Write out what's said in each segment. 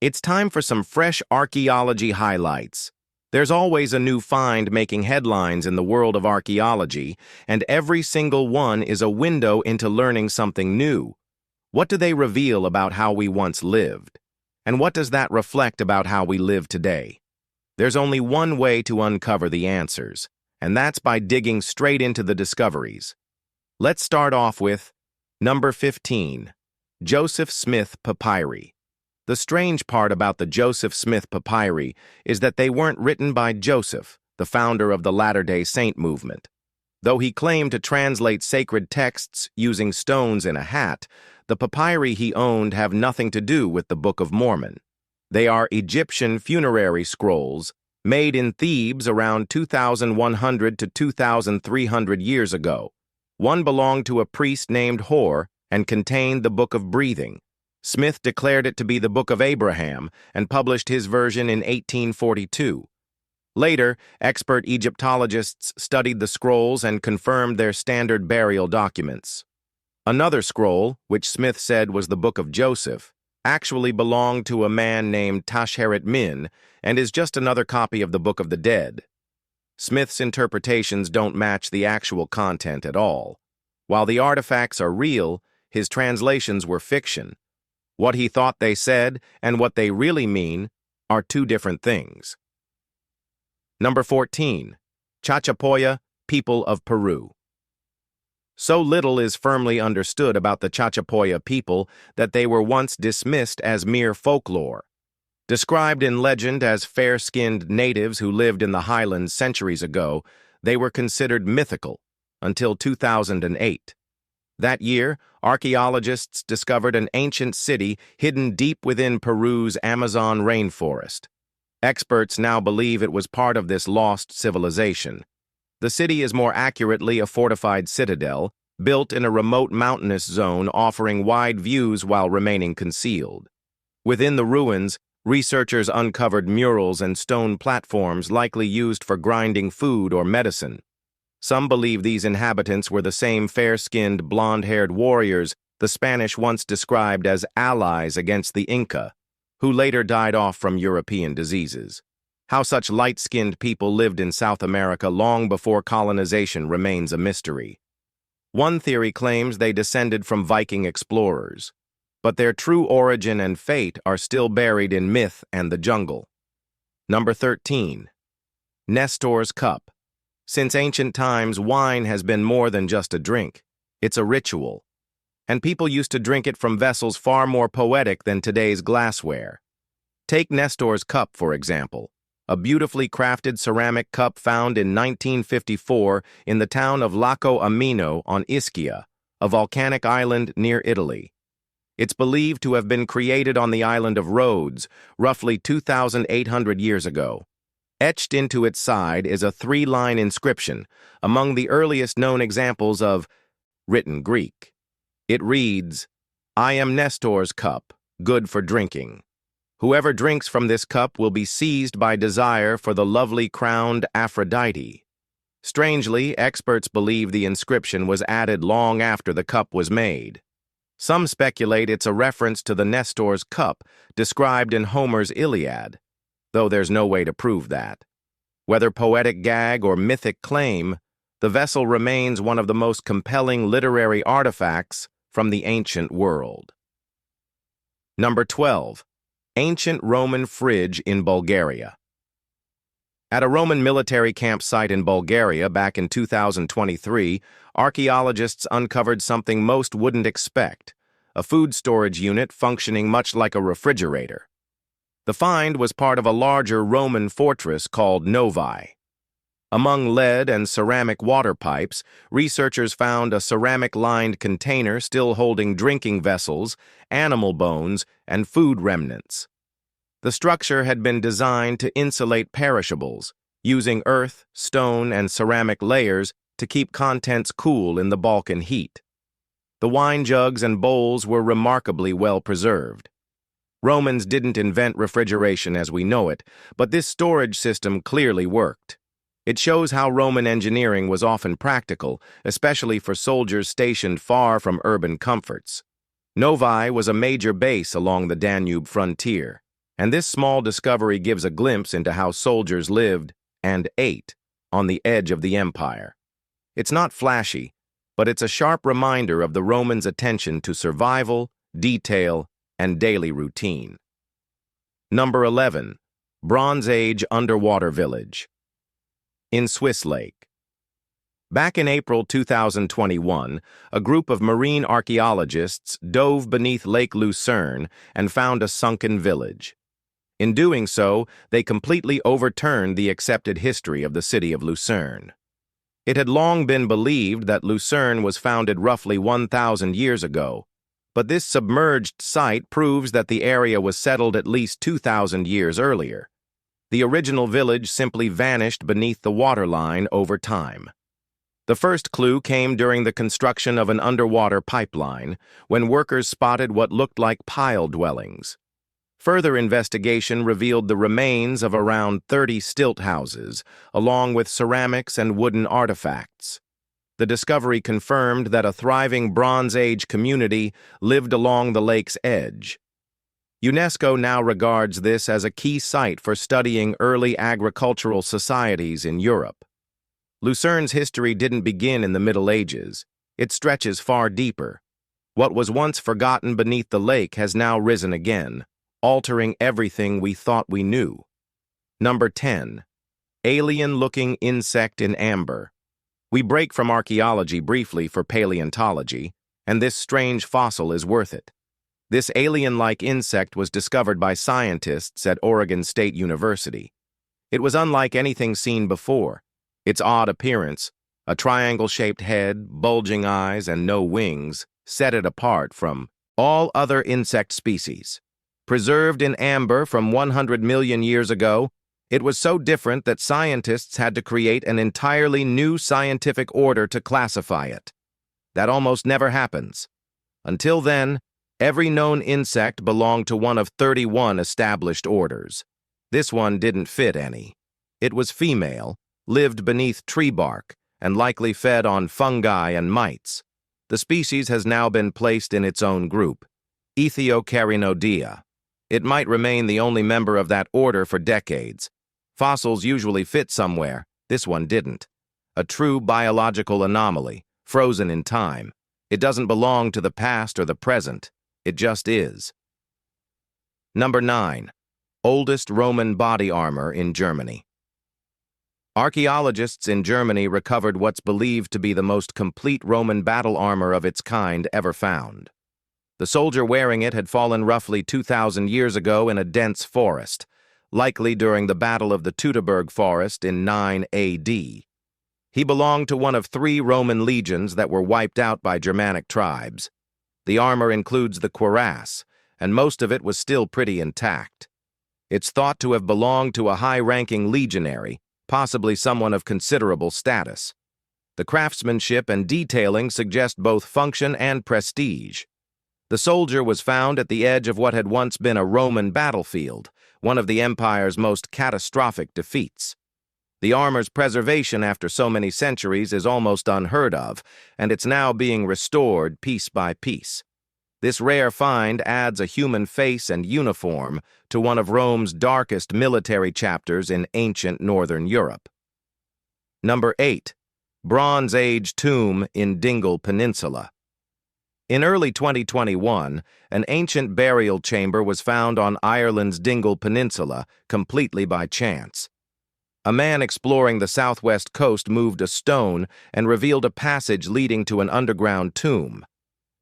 It's time for some fresh archaeology highlights. There's always a new find making headlines in the world of archaeology, and every single one is a window into learning something new. What do they reveal about how we once lived? And what does that reflect about how we live today? There's only one way to uncover the answers, and that's by digging straight into the discoveries. Let's start off with number 15, Joseph Smith Papyri. The strange part about the Joseph Smith Papyri is that they weren't written by Joseph, the founder of the Latter-day Saint movement. Though he claimed to translate sacred texts using stones in a hat, the papyri he owned have nothing to do with the Book of Mormon. They are Egyptian funerary scrolls made in Thebes around 2,100 to 2,300 years ago. One belonged to a priest named Hor and contained the Book of Breathing. Smith declared it to be the Book of Abraham and published his version in 1842. Later, expert Egyptologists studied the scrolls and confirmed their standard burial documents. Another scroll, which Smith said was the Book of Joseph, actually belonged to a man named Tasheret Min and is just another copy of the Book of the Dead. Smith's interpretations don't match the actual content at all. While the artifacts are real, his translations were fiction. What he thought they said and what they really mean are two different things. Number 14, Chachapoa, people of Peru. So little is firmly understood about the Chachapoa people that they were once dismissed as mere folklore. Described in legend as fair-skinned natives who lived in the highlands centuries ago, they were considered mythical until 2008. That year, archaeologists discovered an ancient city hidden deep within Peru's Amazon rainforest. Experts now believe it was part of this lost civilization. The city is more accurately a fortified citadel, built in a remote mountainous zone offering wide views while remaining concealed. Within the ruins, researchers uncovered murals and stone platforms likely used for grinding food or medicine. Some believe these inhabitants were the same fair-skinned, blonde-haired warriors the Spanish once described as allies against the Inca, who later died off from European diseases. How such light-skinned people lived in South America long before colonization remains a mystery. One theory claims they descended from Viking explorers, but their true origin and fate are still buried in myth and the jungle. Number 13, Neestors Cup. Since ancient times, wine has been more than just a drink. It's a ritual. And people used to drink it from vessels far more poetic than today's glassware. Take Neestors Cup, for example, a beautifully crafted ceramic cup found in 1954 in the town of Laco Amino on Ischia, a volcanic island near Italy. It's believed to have been created on the island of Rhodes, roughly 2,800 years ago. Etched into its side is a three-line inscription, among the earliest known examples of written Greek. It reads, "I am Neestors Cup, good for drinking. Whoever drinks from this cup will be seized by desire for the lovely crowned Aphrodite." Strangely, experts believe the inscription was added long after the cup was made. Some speculate it's a reference to the Neestors Cup described in Homer's Iliad, though there's no way to prove that. Whether poetic gag or mythic claim, the vessel remains one of the most compelling literary artifacts from the ancient world. Number 12, ancient Roman fridge in Bulgaria. At a Roman military campsite in Bulgaria back in 2023, archaeologists uncovered something most wouldn't expect, a food storage unit functioning much like a refrigerator. The find was part of a larger Roman fortress called Novae. Among lead and ceramic water pipes, researchers found a ceramic-lined container still holding drinking vessels, animal bones, and food remnants. The structure had been designed to insulate perishables, using earth, stone, and ceramic layers to keep contents cool in the Balkan heat. The wine jugs and bowls were remarkably well preserved. Romans didn't invent refrigeration as we know it, but this storage system clearly worked. It shows how Roman engineering was often practical, especially for soldiers stationed far from urban comforts. Novae was a major base along the Danube frontier, and this small discovery gives a glimpse into how soldiers lived and ate on the edge of the empire. It's not flashy, but it's a sharp reminder of the Romans' attention to survival, detail, and daily routine. Number 11. Bronze Age Underwater Village in Swiss Lake. Back in April 2021, a group of marine archaeologists dove beneath Lake Lucerne and found a sunken village. In doing so, they completely overturned the accepted history of the city of Lucerne. It had long been believed that Lucerne was founded roughly 1,000 years ago, but this submerged site proves that the area was settled at least 2,000 years earlier. The original village simply vanished beneath the waterline over time. The first clue came during the construction of an underwater pipeline, when workers spotted what looked like pile dwellings. Further investigation revealed the remains of around 30 stilt houses, along with ceramics and wooden artifacts. The discovery confirmed that a thriving Bronze Age community lived along the lake's edge. UNESCO now regards this as a key site for studying early agricultural societies in Europe. Lucerne's history didn't begin in the Middle Ages. It stretches far deeper. What was once forgotten beneath the lake has now risen again, altering everything we thought we knew. Number 10. Alien-looking insect in amber. We break from archaeology briefly for paleontology, and this strange fossil is worth it. This alien-like insect was discovered by scientists at Oregon State University. It was unlike anything seen before. Its odd appearance, a triangle-shaped head, bulging eyes, and no wings, set it apart from all other insect species. Preserved in amber from 100 million years ago, it was so different that scientists had to create an entirely new scientific order to classify it. That almost never happens. Until then, every known insect belonged to one of 31 established orders. This one didn't fit any. It was female, lived beneath tree bark, and likely fed on fungi and mites. The species has now been placed in its own group, Ethiocarinodea. It might remain the only member of that order for decades. Fossils usually fit somewhere. This one didn't. A true biological anomaly, frozen in time. It doesn't belong to the past or the present. It just is. Number 9. Oldest Roman body armor in Germany. Archaeologists in Germany recovered what's believed to be the most complete Roman battle armor of its kind ever found. The soldier wearing it had fallen roughly 2,000 years ago in a dense forest, likely during the Battle of the Teutoburg Forest in 9 A.D. He belonged to one of 3 Roman legions that were wiped out by Germanic tribes. The armor includes the cuirass, and most of it was still pretty intact. It's thought to have belonged to a high-ranking legionary, possibly someone of considerable status. The craftsmanship and detailing suggest both function and prestige. The soldier was found at the edge of what had once been a Roman battlefield, one of the empire's most catastrophic defeats. The armor's preservation after so many centuries is almost unheard of, and it's now being restored piece by piece. This rare find adds a human face and uniform to one of Rome's darkest military chapters in ancient northern Europe. Number 8. Bronze Age Tomb in Dingle Peninsula. In early 2021, an ancient burial chamber was found on Ireland's Dingle Peninsula, completely by chance. A man exploring the southwest coast moved a stone and revealed a passage leading to an underground tomb.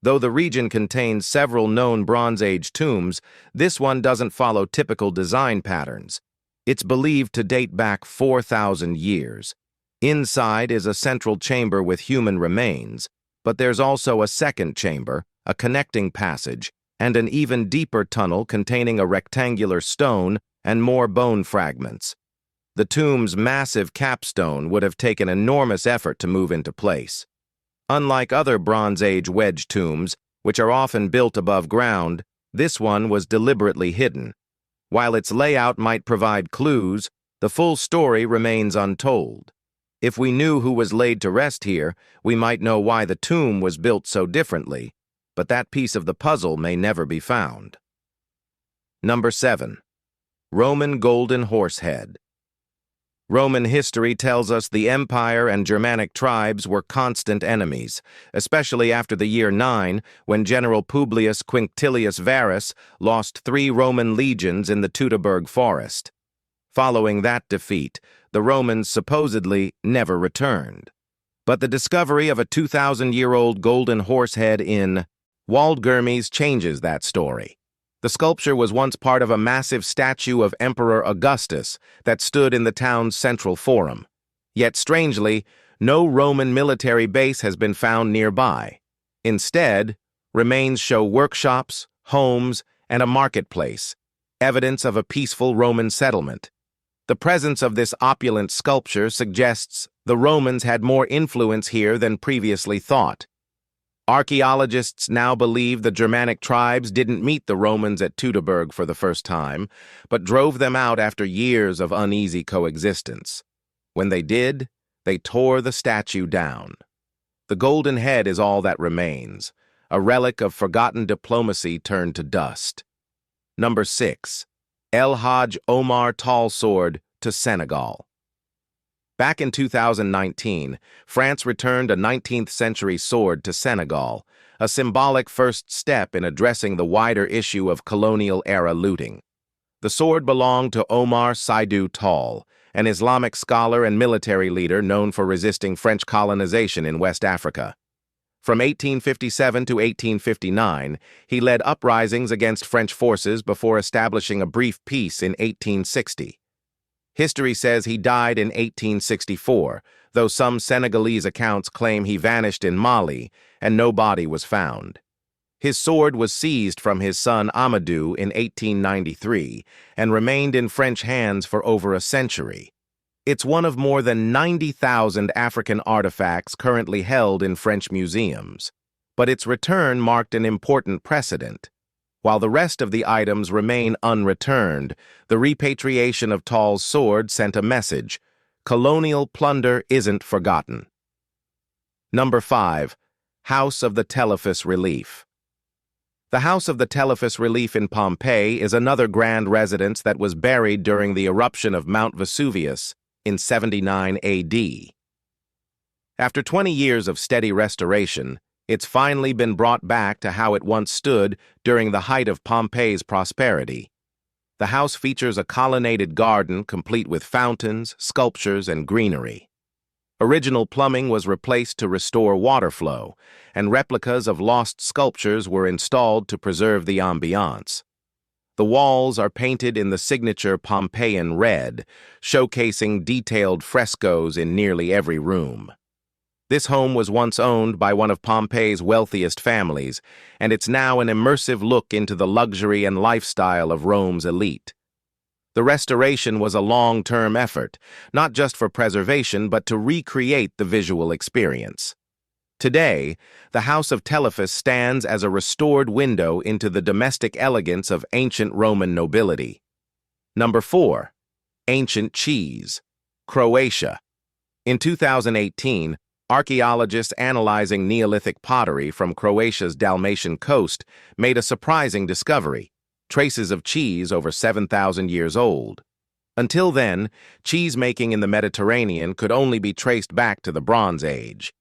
Though the region contains several known Bronze Age tombs, this one doesn't follow typical design patterns. It's believed to date back 4,000 years. Inside is a central chamber with human remains, but there's also a second chamber, a connecting passage, and an even deeper tunnel containing a rectangular stone and more bone fragments. The tomb's massive capstone would have taken enormous effort to move into place. Unlike other Bronze Age wedge tombs, which are often built above ground, this one was deliberately hidden. While its layout might provide clues, the full story remains untold. If we knew who was laid to rest here, we might know why the tomb was built so differently, but that piece of the puzzle may never be found. Number 7. Roman golden horse head. Roman history tells us the empire and Germanic tribes were constant enemies, especially after the year 9, when General Publius Quinctilius Varus lost 3 Roman legions in the Teutoburg forest. Following that defeat, the Romans supposedly never returned. But the discovery of a 2,000-year-old golden horse head in Waldgurmis changes that story. The sculpture was once part of a massive statue of Emperor Augustus that stood in the town's central forum. Yet, strangely, no Roman military base has been found nearby. Instead, remains show workshops, homes, and a marketplace, evidence of a peaceful Roman settlement. The presence of this opulent sculpture suggests the Romans had more influence here than previously thought. Archaeologists now believe the Germanic tribes didn't meet the Romans at Teutoburg for the first time, but drove them out after years of uneasy coexistence. When they did, they tore the statue down. The golden head is all that remains, a relic of forgotten diplomacy turned to dust. Number 6. Elhaj Omar tall sword to Senegal. Back in 2019, France returned a 19th-century sword to Senegal, a symbolic first step in addressing the wider issue of colonial-era looting. The sword belonged to Omar Seydou Tall, an Islamic scholar and military leader known for resisting French colonization in West Africa. From 1857 to 1859, he led uprisings against French forces before establishing a brief peace in 1860. History says he died in 1864, though some Senegalese accounts claim he vanished in Mali and no body was found. His sword was seized from his son Amadou in 1893 and remained in French hands for over a century. It's one of more than 90,000 African artifacts currently held in French museums, but its return marked an important precedent. While the rest of the items remain unreturned, the repatriation of Tall's sword sent a message: colonial plunder isn't forgotten. Number 5. House of the Telephus Relief. The House of the Telephus Relief in Pompeii is another grand residence that was buried during the eruption of Mount Vesuvius in 79 AD. After 20 years of steady restoration, it's finally been brought back to how it once stood during the height of Pompeii's prosperity. The house features a colonnaded garden complete with fountains, sculptures, and greenery. Original plumbing was replaced to restore water flow, and replicas of lost sculptures were installed to preserve the ambiance. The walls are painted in the signature Pompeian red, showcasing detailed frescoes in nearly every room. This home was once owned by one of Pompeii's wealthiest families, and it's now an immersive look into the luxury and lifestyle of Rome's elite. The restoration was a long-term effort, not just for preservation but to recreate the visual experience. Today, the House of Telephus stands as a restored window into the domestic elegance of ancient Roman nobility. Number 4. Ancient cheese. Croatia. In 2018, archaeologists analyzing Neolithic pottery from Croatia's Dalmatian coast made a surprising discovery: traces of cheese over 7,000 years old. Until then, cheese-making in the Mediterranean could only be traced back to the Bronze Age.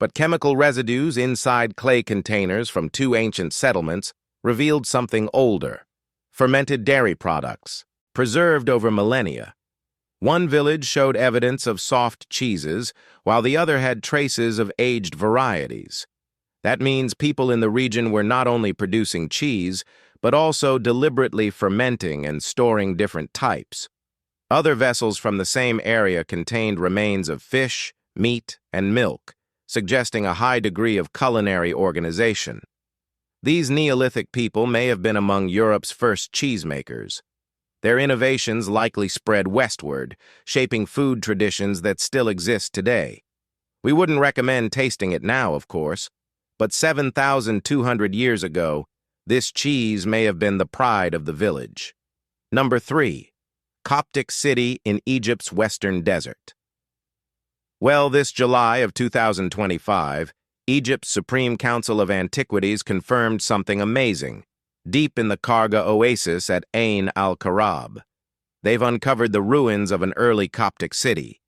But chemical residues inside clay containers from 2 ancient settlements revealed something older: fermented dairy products, preserved over millennia. One village showed evidence of soft cheeses, while the other had traces of aged varieties. That means people in the region were not only producing cheese, but also deliberately fermenting and storing different types. Other vessels from the same area contained remains of fish, meat, and milk, suggesting a high degree of culinary organization. These Neolithic people may have been among Europe's first cheesemakers. Their innovations likely spread westward, shaping food traditions that still exist today. We wouldn't recommend tasting it now, of course, but 7,200 years ago, this cheese may have been the pride of the village. Number 3. Coptic city in Egypt's western desert. Well, this July of 2025, Egypt's Supreme Council of Antiquities confirmed something amazing: deep in the Karga oasis at Ain al-Karab, They've uncovered the ruins of an early Coptic city.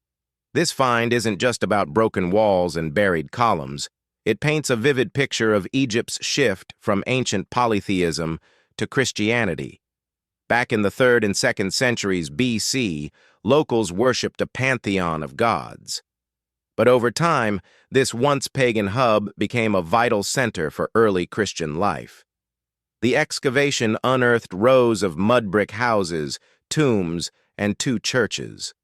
This find isn't just about broken walls and buried columns. It paints a vivid picture of Egypt's shift from ancient polytheism to Christianity. Back in the 3rd and 2nd centuries BC, locals worshipped a pantheon of gods. But over time, this once pagan hub became a vital center for early Christian life. The excavation unearthed rows of mud brick houses, tombs, and 2 churches.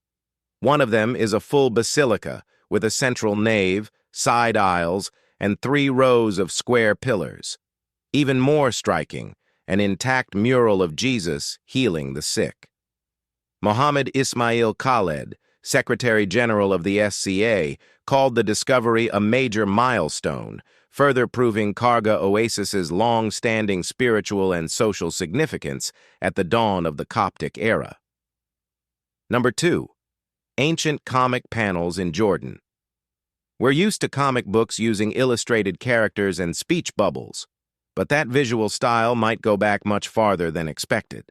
One of them is a full basilica with a central nave, side aisles, and 3 rows of square pillars. Even more striking, an intact mural of Jesus healing the sick. Mohammed Ismail Khaled, Secretary General of the SCA, called the discovery a major milestone, further proving Karga Oasis's long-standing spiritual and social significance at the dawn of the Coptic era. Number 2. Ancient comic panels in Jordan. We're used to comic books using illustrated characters and speech bubbles, but that visual style might go back much farther than expected.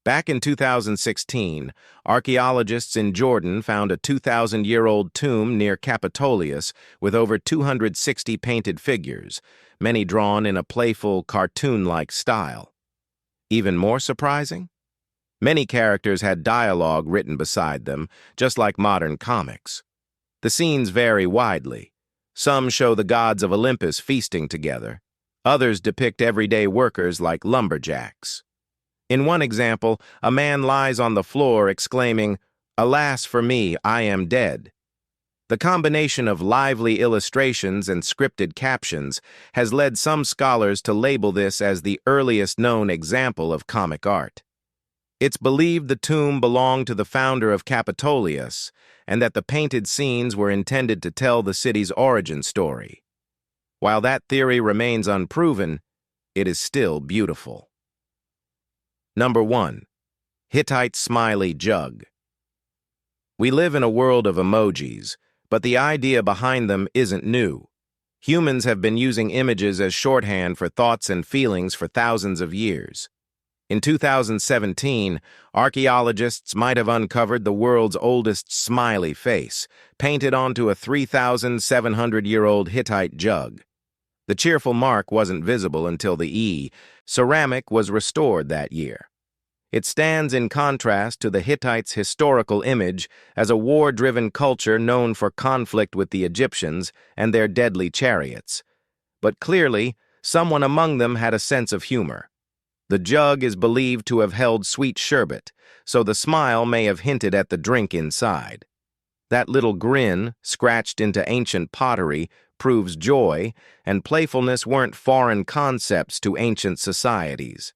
Back in 2016, archaeologists in Jordan found a 2,000-year-old tomb near Capitolius with over 260 painted figures, many drawn in a playful, cartoon-like style. Even more surprising? Many characters had dialogue written beside them, just like modern comics. The scenes vary widely. Some show the gods of Olympus feasting together. Others depict everyday workers like lumberjacks. In one example, a man lies on the floor exclaiming, "Alas for me, I am dead." The combination of lively illustrations and scripted captions has led some scholars to label this as the earliest known example of comic art. It's believed the tomb belonged to the founder of Capitolius, and that the painted scenes were intended to tell the city's origin story. While that theory remains unproven, it is still beautiful. Number 1. Hittite Smiley Jug. We live in a world of emojis, but the idea behind them isn't new. Humans have been using images as shorthand for thoughts and feelings for thousands of years. In 2017, archaeologists might have uncovered the world's oldest smiley face, painted onto a 3,700-year-old Hittite jug. The cheerful mark wasn't visible until the ceramic was restored that year. It stands in contrast to the Hittites' historical image as a war-driven culture known for conflict with the Egyptians and their deadly chariots. But clearly, someone among them had a sense of humor. The jug is believed to have held sweet sherbet, so the smile may have hinted at the drink inside. That little grin, scratched into ancient pottery, proves joy, and playfulness weren't foreign concepts to ancient societies.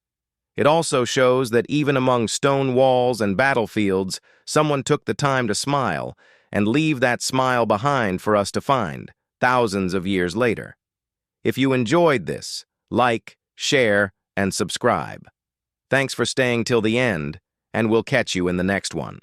It also shows that even among stone walls and battlefields, someone took the time to smile and leave that smile behind for us to find, thousands of years later. If you enjoyed this, like, share, and subscribe. Thanks for staying till the end, and we'll catch you in the next one.